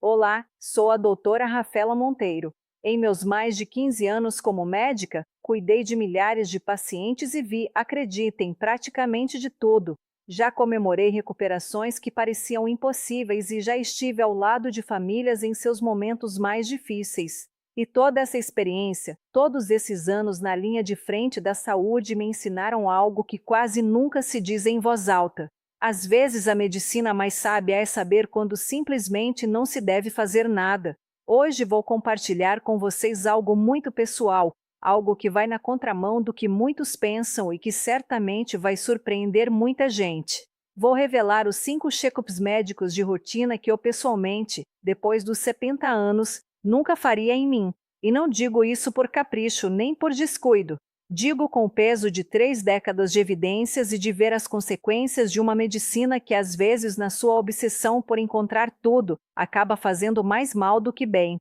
Olá, sou a doutora Rafaela Monteiro. Em meus mais de 15 anos como médica, cuidei de milhares de pacientes e vi, acreditem, praticamente de tudo. Já comemorei recuperações que pareciam impossíveis e já estive ao lado de famílias em seus momentos mais difíceis. E toda essa experiência, todos esses anos na linha de frente da saúde me ensinaram algo que quase nunca se diz em voz alta. Às vezes a medicina mais sábia é saber quando simplesmente não se deve fazer nada. Hoje vou compartilhar com vocês algo muito pessoal, algo que vai na contramão do que muitos pensam e que certamente vai surpreender muita gente. Vou revelar os 5 check-ups médicos de rotina que eu pessoalmente, depois dos 70 anos, nunca faria em mim. E não digo isso por capricho nem por descuido. Digo com o peso de 3 décadas de evidências e de ver as consequências de uma medicina que, às vezes, na sua obsessão por encontrar tudo, acaba fazendo mais mal do que bem.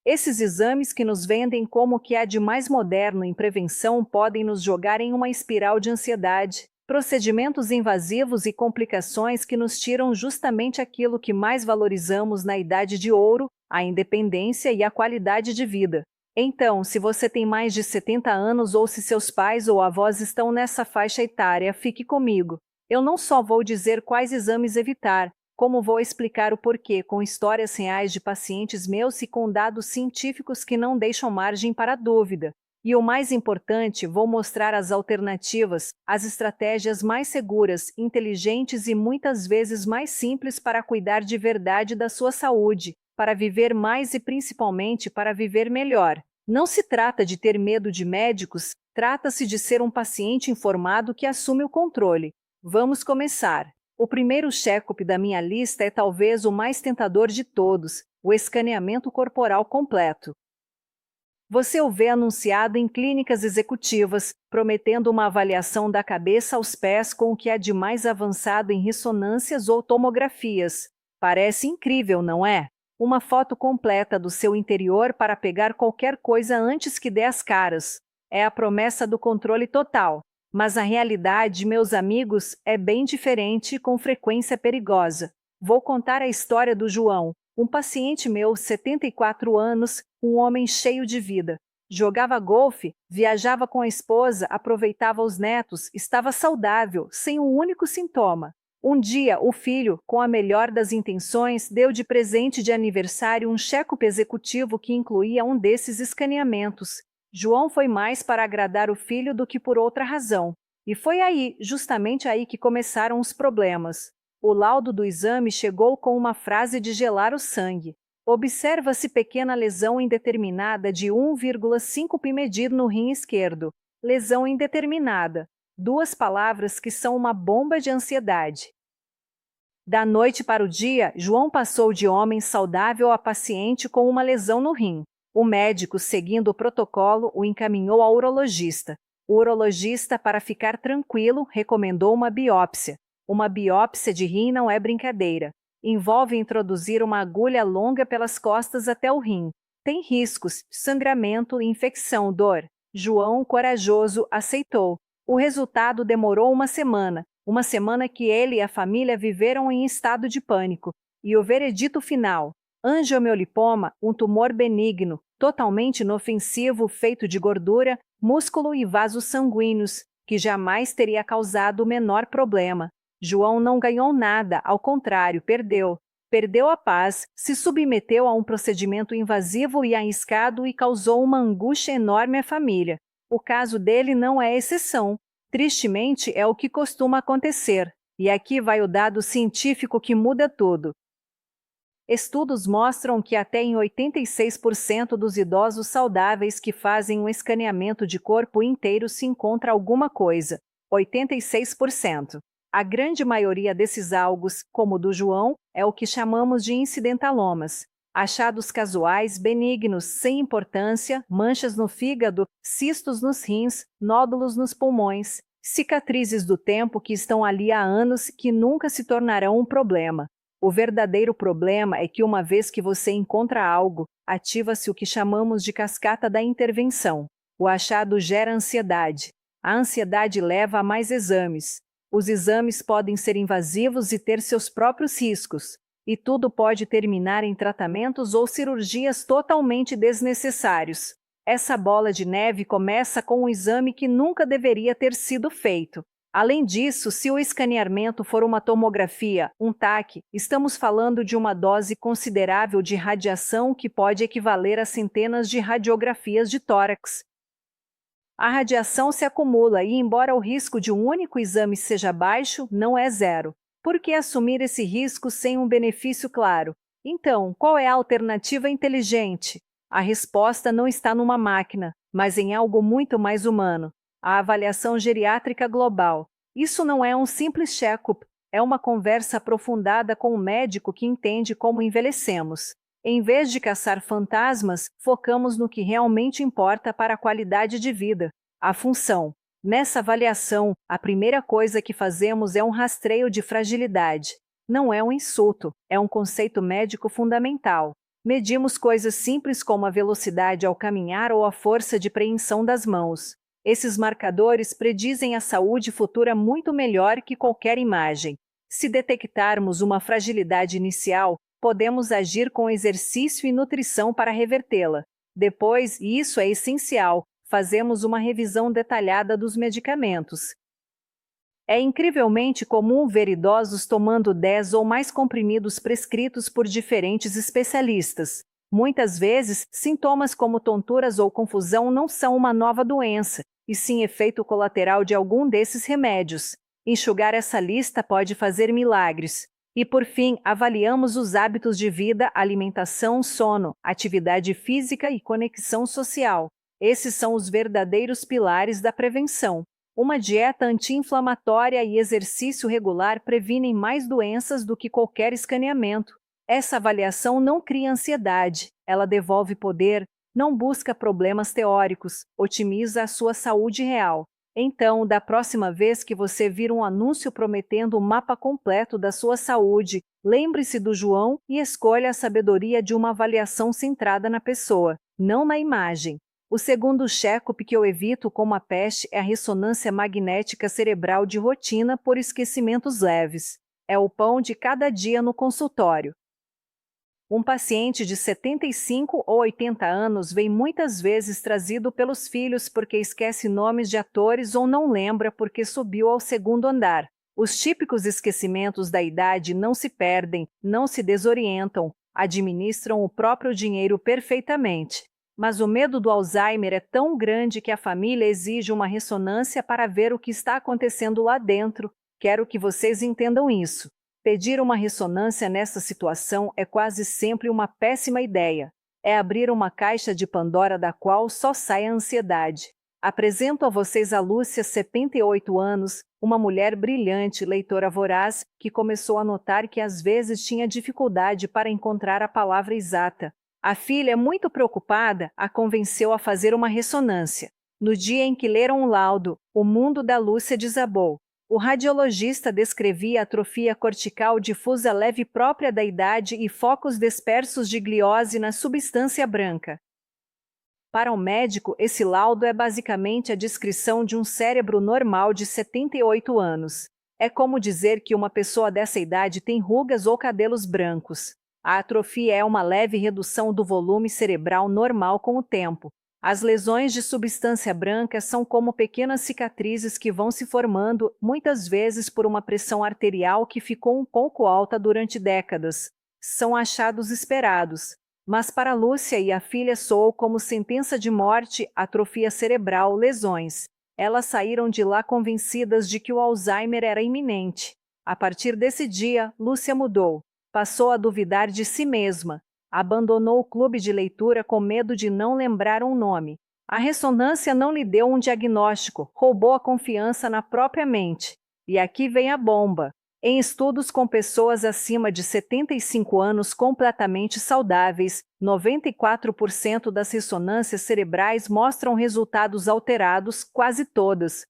Esses exames que nos vendem como o que há de mais moderno em prevenção podem nos jogar em uma espiral de ansiedade, procedimentos invasivos e complicações que nos tiram justamente aquilo que mais valorizamos na idade de ouro, a independência e a qualidade de vida. Então, se você tem mais de 70 anos ou se seus pais ou avós estão nessa faixa etária, fique comigo. Eu não só vou dizer quais exames evitar, como vou explicar o porquê com histórias reais de pacientes meus e com dados científicos que não deixam margem para dúvida. E o mais importante, vou mostrar as alternativas, as estratégias mais seguras, inteligentes e muitas vezes mais simples para cuidar de verdade da sua saúde, para viver mais e principalmente para viver melhor. Não se trata de ter medo de médicos, trata-se de ser um paciente informado que assume o controle. Vamos começar. O primeiro check-up da minha lista é talvez o mais tentador de todos, o escaneamento corporal completo. Você o vê anunciado em clínicas executivas, prometendo uma avaliação da cabeça aos pés com o que há de mais avançado em ressonâncias ou tomografias. Parece incrível, não é? Uma foto completa do seu interior para pegar qualquer coisa antes que dê as caras. É a promessa do controle total. Mas a realidade, meus amigos, é bem diferente e com frequência perigosa. Vou contar a história do João, um paciente meu, 74 anos, um homem cheio de vida. Jogava golfe, viajava com a esposa, aproveitava os netos, estava saudável, sem um único sintoma. Um dia, o filho, com a melhor das intenções, deu de presente de aniversário um check-up executivo que incluía um desses escaneamentos. João foi mais para agradar o filho do que por outra razão. E foi aí, justamente aí, que começaram os problemas. O laudo do exame chegou com uma frase de gelar o sangue. Observa-se pequena lesão indeterminada de 1,5 ppm no rim esquerdo. Lesão indeterminada. 2 palavras que são uma bomba de ansiedade. Da noite para o dia, João passou de homem saudável a paciente com uma lesão no rim. O médico, seguindo o protocolo, o encaminhou ao urologista. O urologista, para ficar tranquilo, recomendou uma biópsia. Uma biópsia de rim não é brincadeira. Envolve introduzir uma agulha longa pelas costas até o rim. Tem riscos, sangramento, infecção, dor. João, corajoso, aceitou. O resultado demorou uma semana que ele e a família viveram em estado de pânico. E o veredito final: angiomiolipoma, um tumor benigno, totalmente inofensivo, feito de gordura, músculo e vasos sanguíneos, que jamais teria causado o menor problema. João não ganhou nada, ao contrário, perdeu. Perdeu a paz, se submeteu a um procedimento invasivo e arriscado e causou uma angústia enorme à família. O caso dele não é exceção. Tristemente, é o que costuma acontecer. E aqui vai o dado científico que muda tudo. Estudos mostram que até em 86% dos idosos saudáveis que fazem um escaneamento de corpo inteiro se encontra alguma coisa. 86%. A grande maioria desses algos, como o do João, é o que chamamos de incidentalomas. Achados casuais, benignos, sem importância, manchas no fígado, cistos nos rins, nódulos nos pulmões, cicatrizes do tempo que estão ali há anos que nunca se tornarão um problema. O verdadeiro problema é que uma vez que você encontra algo, ativa-se o que chamamos de cascata da intervenção. O achado gera ansiedade. A ansiedade leva a mais exames. Os exames podem ser invasivos e ter seus próprios riscos. e tudo pode terminar em tratamentos ou cirurgias totalmente desnecessários. Essa bola de neve começa com um exame que nunca deveria ter sido feito. Além disso, se o escaneamento for uma tomografia, um TAC, estamos falando de uma dose considerável de radiação que pode equivaler a centenas de radiografias de tórax. A radiação se acumula e, embora o risco de um único exame seja baixo, não é zero. Por que assumir esse risco sem um benefício claro? Então, qual é a alternativa inteligente? A resposta não está numa máquina, mas em algo muito mais humano: a avaliação geriátrica global. Isso não é um simples check-up, é uma conversa aprofundada com um médico que entende como envelhecemos. Em vez de caçar fantasmas, focamos no que realmente importa para a qualidade de vida: a função. Nessa avaliação, a primeira coisa que fazemos é um rastreio de fragilidade. Não é um insulto, é um conceito médico fundamental. Medimos coisas simples como a velocidade ao caminhar ou a força de preensão das mãos. Esses marcadores predizem a saúde futura muito melhor que qualquer imagem. Se detectarmos uma fragilidade inicial, podemos agir com exercício e nutrição para revertê-la. Depois, e isso é essencial, fazemos uma revisão detalhada dos medicamentos. É incrivelmente comum ver idosos tomando 10 ou mais comprimidos prescritos por diferentes especialistas. Muitas vezes, sintomas como tonturas ou confusão não são uma nova doença, e sim efeito colateral de algum desses remédios. Enxugar essa lista pode fazer milagres. E, por fim, avaliamos os hábitos de vida, alimentação, sono, atividade física e conexão social. Esses são os verdadeiros pilares da prevenção. Uma dieta anti-inflamatória e exercício regular previnem mais doenças do que qualquer escaneamento. Essa avaliação não cria ansiedade, ela devolve poder, não busca problemas teóricos, otimiza a sua saúde real. Então, da próxima vez que você vir um anúncio prometendo o mapa completo da sua saúde, lembre-se do João e escolha a sabedoria de uma avaliação centrada na pessoa, não na imagem. O segundo check-up que eu evito como a peste é a ressonância magnética cerebral de rotina por esquecimentos leves. É o pão de cada dia no consultório. Um paciente de 75 ou 80 anos vem muitas vezes trazido pelos filhos porque esquece nomes de atores ou não lembra porque subiu ao segundo andar. Os típicos esquecimentos da idade não se perdem, não se desorientam, administram o próprio dinheiro perfeitamente. Mas o medo do Alzheimer é tão grande que a família exige uma ressonância para ver o que está acontecendo lá dentro. Quero que vocês entendam isso. Pedir uma ressonância nessa situação é quase sempre uma péssima ideia. É abrir uma caixa de Pandora da qual só sai a ansiedade. Apresento a vocês a Lúcia, 78 anos, uma mulher brilhante, leitora voraz, que começou a notar que às vezes tinha dificuldade para encontrar a palavra exata. A filha, muito preocupada, a convenceu a fazer uma ressonância. No dia em que leram o laudo, o mundo da Lúcia desabou. O radiologista descrevia atrofia cortical difusa leve própria da idade e focos dispersos de gliose na substância branca. Para o médico, esse laudo é basicamente a descrição de um cérebro normal de 78 anos. É como dizer que uma pessoa dessa idade tem rugas ou cabelos brancos. A atrofia é uma leve redução do volume cerebral normal com o tempo. As lesões de substância branca são como pequenas cicatrizes que vão se formando, muitas vezes por uma pressão arterial que ficou um pouco alta durante décadas. São achados esperados. Mas para Lúcia e a filha soou como sentença de morte, atrofia cerebral, lesões. Elas saíram de lá convencidas de que o Alzheimer era iminente. A partir desse dia, Lúcia mudou. Passou a duvidar de si mesma. Abandonou o clube de leitura com medo de não lembrar um nome. A ressonância não lhe deu um diagnóstico, roubou a confiança na própria mente. E aqui vem a bomba. Em estudos com pessoas acima de 75 anos completamente saudáveis, 94% das ressonâncias cerebrais mostram resultados alterados, quase todas.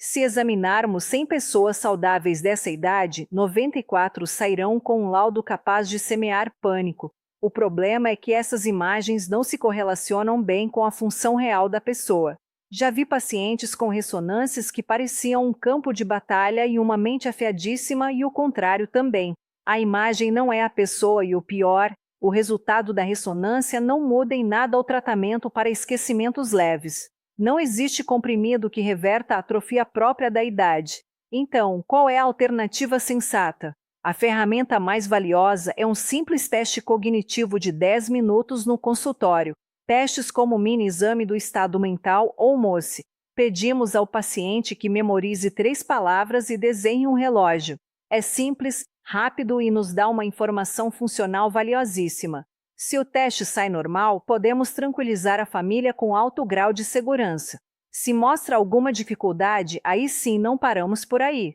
Se examinarmos 100 pessoas saudáveis dessa idade, 94 sairão com um laudo capaz de semear pânico. O problema é que essas imagens não se correlacionam bem com a função real da pessoa. Já vi pacientes com ressonâncias que pareciam um campo de batalha e uma mente afiadíssima e o contrário também. A imagem não é a pessoa e o pior, o resultado da ressonância não muda em nada o tratamento para esquecimentos leves. Não existe comprimido que reverta a atrofia própria da idade. Então, qual é a alternativa sensata? A ferramenta mais valiosa é um simples teste cognitivo de 10 minutos no consultório. Testes como o mini-exame do estado mental ou MOSE. Pedimos ao paciente que memorize 3 palavras e desenhe um relógio. É simples, rápido e nos dá uma informação funcional valiosíssima. Se o teste sai normal, podemos tranquilizar a família com alto grau de segurança. Se mostra alguma dificuldade, aí sim não paramos por aí.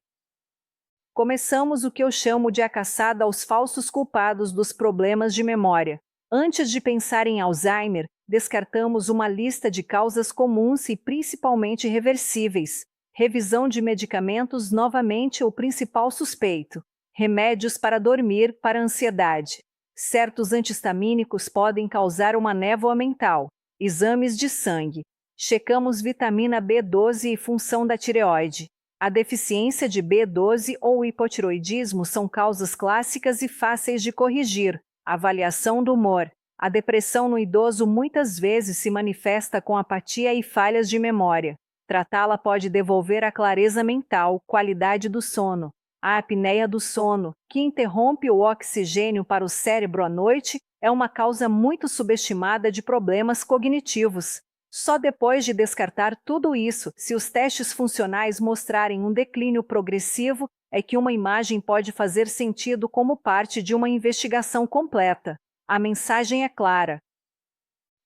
Começamos o que eu chamo de a caçada aos falsos culpados dos problemas de memória. Antes de pensar em Alzheimer, descartamos uma lista de causas comuns e principalmente reversíveis. Revisão de medicamentos novamente o principal suspeito. Remédios para dormir, para ansiedade. Certos antihistamínicos podem causar uma névoa mental. Exames de sangue. Checamos vitamina B12 e função da tireoide. A deficiência de B12 ou o hipotiroidismo são causas clássicas e fáceis de corrigir. Avaliação do humor. A depressão no idoso muitas vezes se manifesta com apatia e falhas de memória. Tratá-la pode devolver a clareza mental, qualidade do sono. A apneia do sono, que interrompe o oxigênio para o cérebro à noite, é uma causa muito subestimada de problemas cognitivos. Só depois de descartar tudo isso, se os testes funcionais mostrarem um declínio progressivo, é que uma imagem pode fazer sentido como parte de uma investigação completa. A mensagem é clara.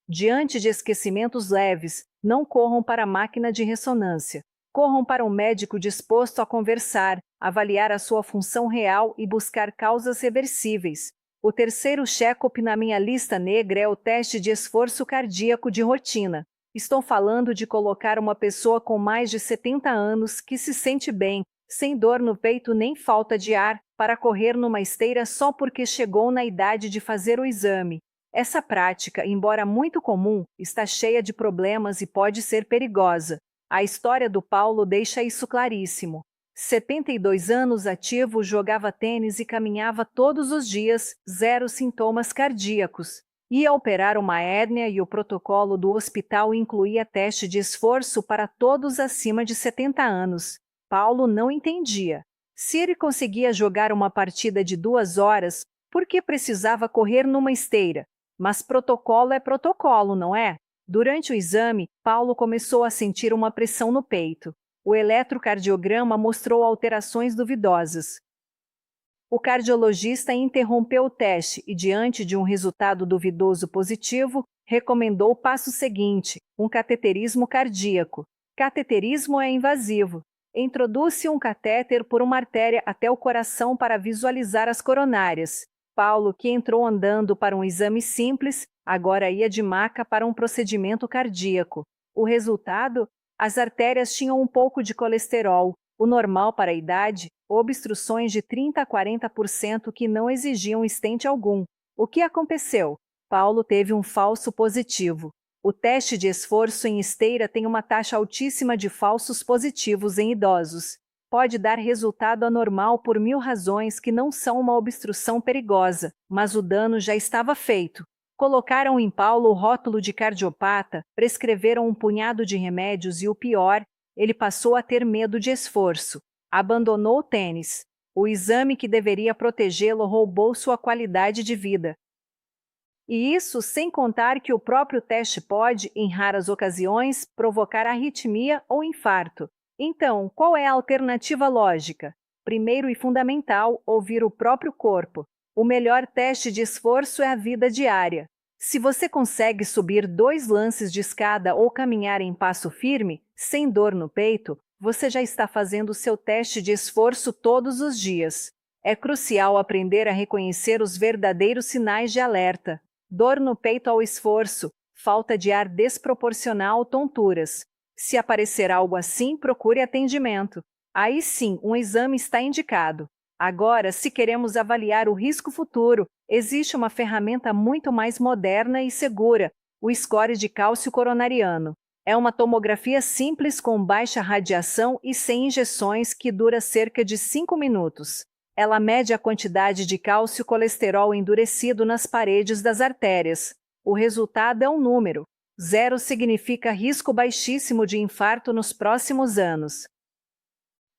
Diante de esquecimentos leves, não corram para a máquina de ressonância. Corram para um médico disposto a conversar, avaliar a sua função real e buscar causas reversíveis. O terceiro check-up na minha lista negra é o teste de esforço cardíaco de rotina. Estou falando de colocar uma pessoa com mais de 70 anos que se sente bem, sem dor no peito nem falta de ar, para correr numa esteira só porque chegou na idade de fazer o exame. Essa prática, embora muito comum, está cheia de problemas e pode ser perigosa. A história do Paulo deixa isso claríssimo. 72 anos ativo, jogava tênis e caminhava todos os dias, 0 sintomas cardíacos. Ia operar uma hérnia e o protocolo do hospital incluía teste de esforço para todos acima de 70 anos. Paulo não entendia. Se ele conseguia jogar uma partida de 2 horas, por que precisava correr numa esteira? Mas protocolo é protocolo, não é? Durante o exame, Paulo começou a sentir uma pressão no peito. O eletrocardiograma mostrou alterações duvidosas. O cardiologista interrompeu o teste e, diante de um resultado duvidoso positivo, recomendou o passo seguinte, um cateterismo cardíaco. Cateterismo é invasivo. Introduz-se um catéter por uma artéria até o coração para visualizar as coronárias. Paulo, que entrou andando para um exame simples, agora ia de maca para um procedimento cardíaco. O resultado? As artérias tinham um pouco de colesterol, o normal para a idade, obstruções de 30 a 40% que não exigiam stent algum. O que aconteceu? Paulo teve um falso positivo. O teste de esforço em esteira tem uma taxa altíssima de falsos positivos em idosos. Pode dar resultado anormal por 1000 razões que não são uma obstrução perigosa, mas o dano já estava feito. Colocaram em Paulo o rótulo de cardiopata, prescreveram um punhado de remédios e o pior, ele passou a ter medo de esforço. Abandonou o tênis. O exame que deveria protegê-lo roubou sua qualidade de vida. E isso sem contar que o próprio teste pode, em raras ocasiões, provocar arritmia ou infarto. Então, qual é a alternativa lógica? Primeiro e fundamental, ouvir o próprio corpo. O melhor teste de esforço é a vida diária. Se você consegue subir 2 lances de escada ou caminhar em passo firme, sem dor no peito, você já está fazendo o seu teste de esforço todos os dias. É crucial aprender a reconhecer os verdadeiros sinais de alerta. Dor no peito ao esforço, falta de ar desproporcional, tonturas. Se aparecer algo assim, procure atendimento. Aí sim, um exame está indicado. Agora, se queremos avaliar o risco futuro, existe uma ferramenta muito mais moderna e segura, o score de cálcio coronariano. É uma tomografia simples com baixa radiação e sem injeções que dura cerca de 5 minutos. Ela mede a quantidade de cálcio e colesterol endurecido nas paredes das artérias. O resultado é um número. 0 significa risco baixíssimo de infarto nos próximos anos.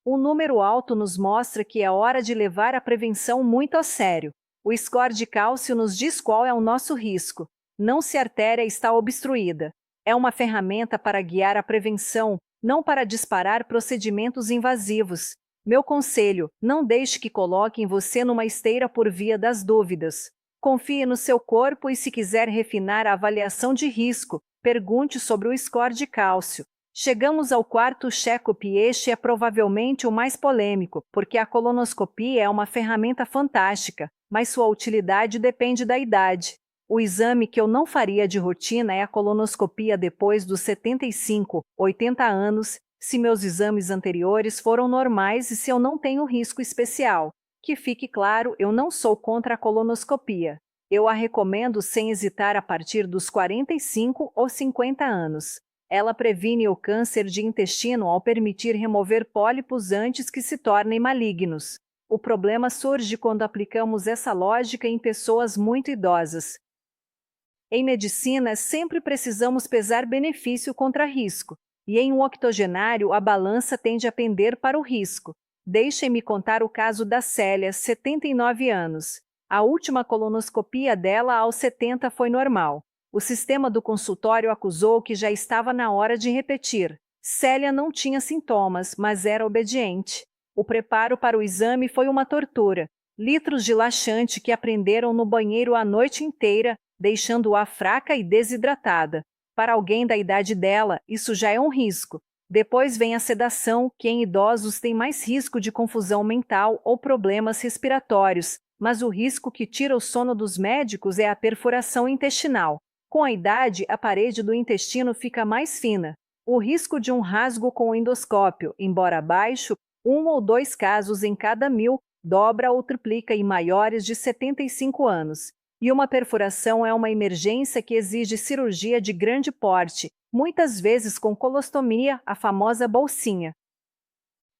Um número alto nos mostra que é hora de levar a prevenção muito a sério. O score de cálcio nos diz qual é o nosso risco, não se a artéria está obstruída. É uma ferramenta para guiar a prevenção, não para disparar procedimentos invasivos. Meu conselho: não deixe que coloquem você numa esteira por via das dúvidas. Confie no seu corpo e, se quiser refinar a avaliação de risco, pergunte sobre o score de cálcio. Chegamos ao quarto check-up e este é provavelmente o mais polêmico, porque a colonoscopia é uma ferramenta fantástica, mas sua utilidade depende da idade. O exame que eu não faria de rotina é a colonoscopia depois dos 75, 80 anos, se meus exames anteriores foram normais e se eu não tenho risco especial. Que fique claro, eu não sou contra a colonoscopia. Eu a recomendo sem hesitar a partir dos 45 ou 50 anos. Ela previne o câncer de intestino ao permitir remover pólipos antes que se tornem malignos. O problema surge quando aplicamos essa lógica em pessoas muito idosas. Em medicina, sempre precisamos pesar benefício contra risco, e em um octogenário a balança tende a pender para o risco. Deixem-me contar o caso da Célia, 79 anos. A última colonoscopia dela aos 70 foi normal. O sistema do consultório acusou que já estava na hora de repetir. Célia não tinha sintomas, mas era obediente. O preparo para o exame foi uma tortura. Litros de laxante que aprenderam no banheiro a noite inteira, deixando-a fraca e desidratada. Para alguém da idade dela, isso já é um risco. Depois vem a sedação, que em idosos tem mais risco de confusão mental ou problemas respiratórios, mas o risco que tira o sono dos médicos é a perfuração intestinal. Com a idade, a parede do intestino fica mais fina. O risco de um rasgo com o endoscópio, embora baixo, 1 ou 2 casos em cada 1000, dobra ou triplica em maiores de 75 anos. E uma perfuração é uma emergência que exige cirurgia de grande porte, muitas vezes com colostomia, a famosa bolsinha.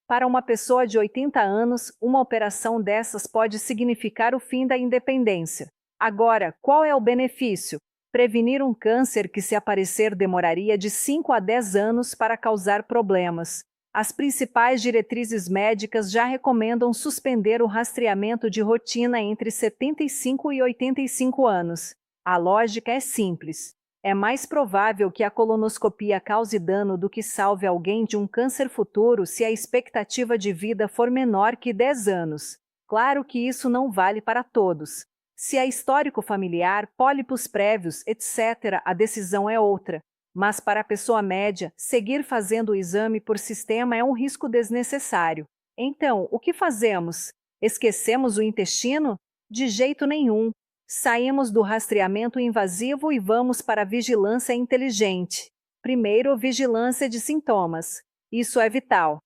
Para uma pessoa de 80 anos, uma operação dessas pode significar o fim da independência. Agora, qual é o benefício? Prevenir um câncer que, se aparecer, demoraria de 5 a 10 anos para causar problemas. As principais diretrizes médicas já recomendam suspender o rastreamento de rotina entre 75 e 85 anos. A lógica é simples. É mais provável que a colonoscopia cause dano do que salve alguém de um câncer futuro se a expectativa de vida for menor que 10 anos. Claro que isso não vale para todos. Se há histórico familiar, pólipos prévios, etc., a decisão é outra. Mas para a pessoa média, seguir fazendo o exame por sistema é um risco desnecessário. Então, o que fazemos? Esquecemos o intestino? De jeito nenhum. Saímos do rastreamento invasivo e vamos para a vigilância inteligente. Primeiro, vigilância de sintomas. Isso é vital.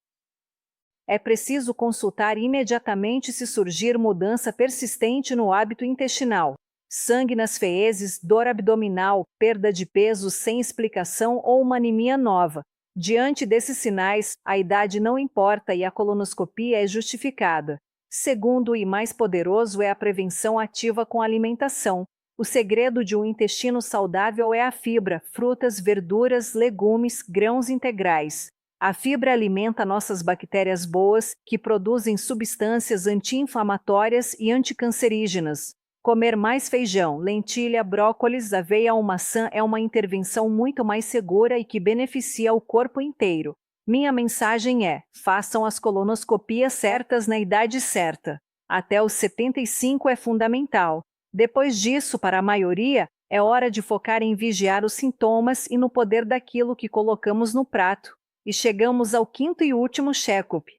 É preciso consultar imediatamente se surgir mudança persistente no hábito intestinal. Sangue nas fezes, dor abdominal, perda de peso sem explicação ou uma anemia nova. Diante desses sinais, a idade não importa e a colonoscopia é justificada. Segundo e mais poderoso é a prevenção ativa com alimentação. O segredo de um intestino saudável é a fibra, frutas, verduras, legumes, grãos integrais. A fibra alimenta nossas bactérias boas, que produzem substâncias anti-inflamatórias e anticancerígenas. Comer mais feijão, lentilha, brócolis, aveia ou maçã é uma intervenção muito mais segura e que beneficia o corpo inteiro. Minha mensagem é: façam as colonoscopias certas na idade certa. Até os 75 é fundamental. Depois disso, para a maioria, é hora de focar em vigiar os sintomas e no poder daquilo que colocamos no prato. E chegamos ao quinto e último check-up.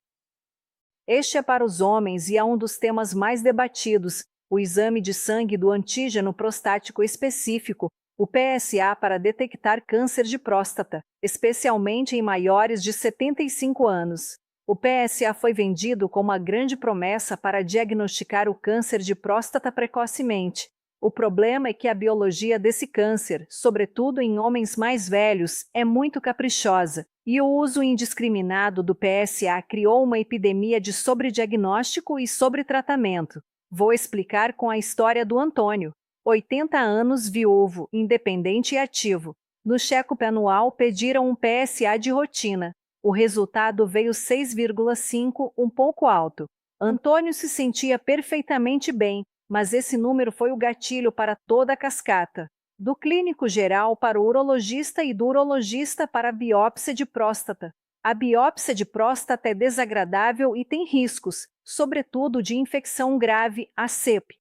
Este é para os homens e é um dos temas mais debatidos: o exame de sangue do antígeno prostático específico, o PSA, para detectar câncer de próstata, especialmente em maiores de 75 anos. O PSA foi vendido como uma grande promessa para diagnosticar o câncer de próstata precocemente. O problema é que a biologia desse câncer, sobretudo em homens mais velhos, é muito caprichosa, e o uso indiscriminado do PSA criou uma epidemia de sobrediagnóstico e sobretratamento. Vou explicar com a história do Antônio. 80 anos, viúvo, independente e ativo. No check-up anual pediram um PSA de rotina. O resultado veio 6,5, um pouco alto. Antônio se sentia perfeitamente bem, mas esse número foi o gatilho para toda a cascata. Do clínico geral para o urologista e do urologista para a biópsia de próstata. A biópsia de próstata é desagradável e tem riscos, sobretudo de infecção grave, a CEP.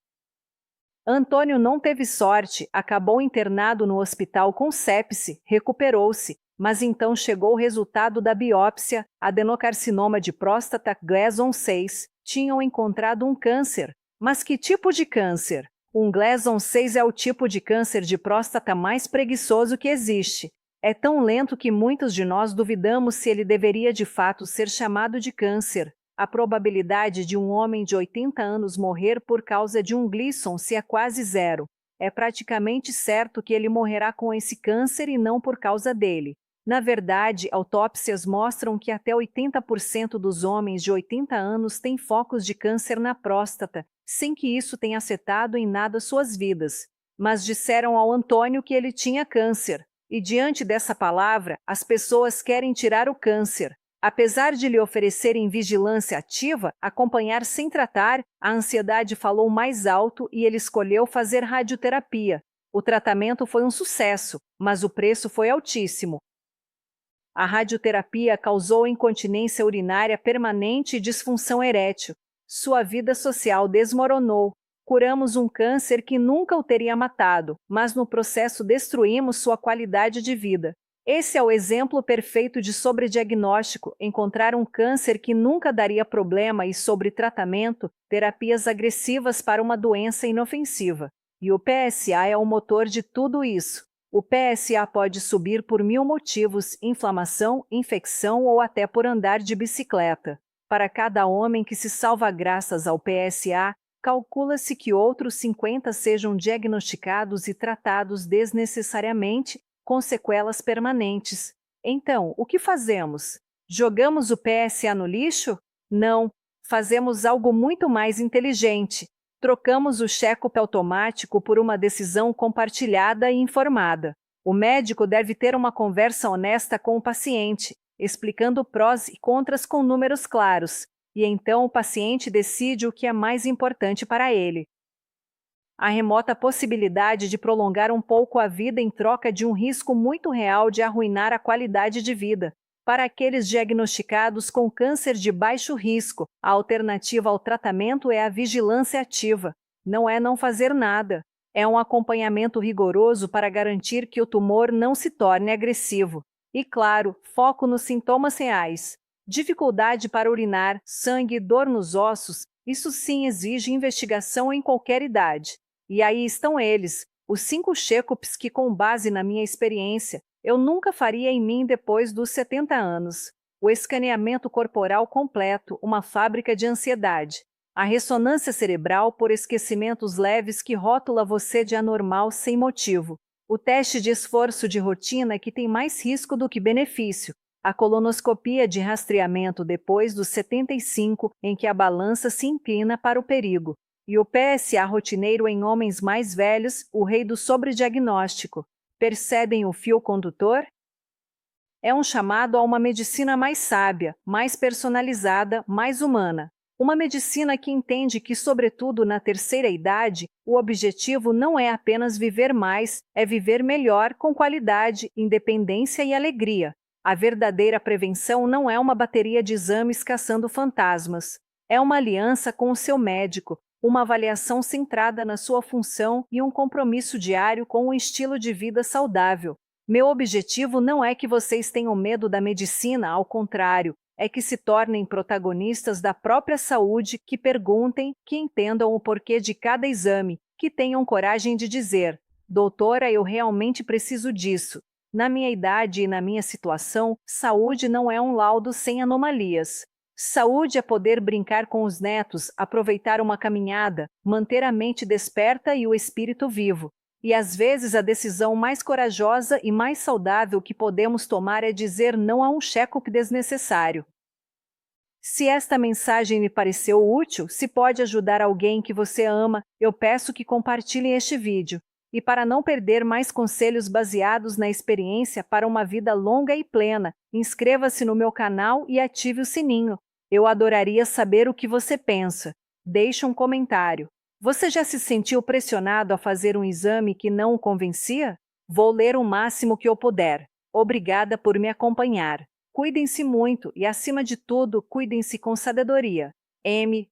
Antônio não teve sorte, acabou internado no hospital com sepse, recuperou-se, mas então chegou o resultado da biópsia, adenocarcinoma de próstata Gleason 6, tinham encontrado um câncer. Mas que tipo de câncer? Um Gleason 6 é o tipo de câncer de próstata mais preguiçoso que existe. É tão lento que muitos de nós duvidamos se ele deveria de fato ser chamado de câncer. A probabilidade de um homem de 80 anos morrer por causa de um Gleason é quase zero. É praticamente certo que ele morrerá com esse câncer e não por causa dele. Na verdade, autópsias mostram que até 80% dos homens de 80 anos têm focos de câncer na próstata, sem que isso tenha afetado em nada suas vidas. Mas disseram ao Antônio que ele tinha câncer. E diante dessa palavra, as pessoas querem tirar o câncer. Apesar de lhe oferecerem vigilância ativa, acompanhar sem tratar, a ansiedade falou mais alto e ele escolheu fazer radioterapia. O tratamento foi um sucesso, mas o preço foi altíssimo. A radioterapia causou incontinência urinária permanente e disfunção erétil. Sua vida social desmoronou. Curamos um câncer que nunca o teria matado, mas no processo destruímos sua qualidade de vida. Esse é o exemplo perfeito de sobrediagnóstico, encontrar um câncer que nunca daria problema e sobretratamento, terapias agressivas para uma doença inofensiva. E o PSA é o motor de tudo isso. O PSA pode subir por 1000 motivos, inflamação, infecção ou até por andar de bicicleta. Para cada homem que se salva graças ao PSA, calcula-se que outros 50 sejam diagnosticados e tratados desnecessariamente, com sequelas permanentes. Então, o que fazemos? Jogamos o PSA no lixo? Não, fazemos algo muito mais inteligente. Trocamos o check-up automático por uma decisão compartilhada e informada. O médico deve ter uma conversa honesta com o paciente, explicando prós e contras com números claros, e então o paciente decide o que é mais importante para ele. A remota possibilidade de prolongar um pouco a vida em troca de um risco muito real de arruinar a qualidade de vida. Para aqueles diagnosticados com câncer de baixo risco, a alternativa ao tratamento é a vigilância ativa. Não é não fazer nada. É um acompanhamento rigoroso para garantir que o tumor não se torne agressivo. E, claro, foco nos sintomas reais. Dificuldade para urinar, sangue, dor nos ossos, isso sim exige investigação em qualquer idade. E aí estão eles, os 5 check-ups que, com base na minha experiência, eu nunca faria em mim depois dos 70 anos. O escaneamento corporal completo, uma fábrica de ansiedade. A ressonância cerebral por esquecimentos leves que rótula você de anormal sem motivo. O teste de esforço de rotina que tem mais risco do que benefício. A colonoscopia de rastreamento depois dos 75, em que a balança se inclina para o perigo. E o PSA rotineiro em homens mais velhos, o rei do sobrediagnóstico. Percebem o fio condutor? É um chamado a uma medicina mais sábia, mais personalizada, mais humana. Uma medicina que entende que, sobretudo na terceira idade, o objetivo não é apenas viver mais, é viver melhor, com qualidade, independência e alegria. A verdadeira prevenção não é uma bateria de exames caçando fantasmas. É uma aliança com o seu médico, uma avaliação centrada na sua função e um compromisso diário com um estilo de vida saudável. Meu objetivo não é que vocês tenham medo da medicina, ao contrário, é que se tornem protagonistas da própria saúde, que perguntem, que entendam o porquê de cada exame, que tenham coragem de dizer: doutora, eu realmente preciso disso. Na minha idade e na minha situação, saúde não é um laudo sem anomalias. Saúde é poder brincar com os netos, aproveitar uma caminhada, manter a mente desperta e o espírito vivo. E às vezes a decisão mais corajosa e mais saudável que podemos tomar é dizer não a um check-up desnecessário. Se esta mensagem lhe pareceu útil, se pode ajudar alguém que você ama, eu peço que compartilhem este vídeo. E para não perder mais conselhos baseados na experiência para uma vida longa e plena, inscreva-se no meu canal e ative o sininho. Eu adoraria saber o que você pensa. Deixe um comentário. Você já se sentiu pressionado a fazer um exame que não o convencia? Vou ler o máximo que eu puder. Obrigada por me acompanhar. Cuidem-se muito e, acima de tudo, cuidem-se com sabedoria. M.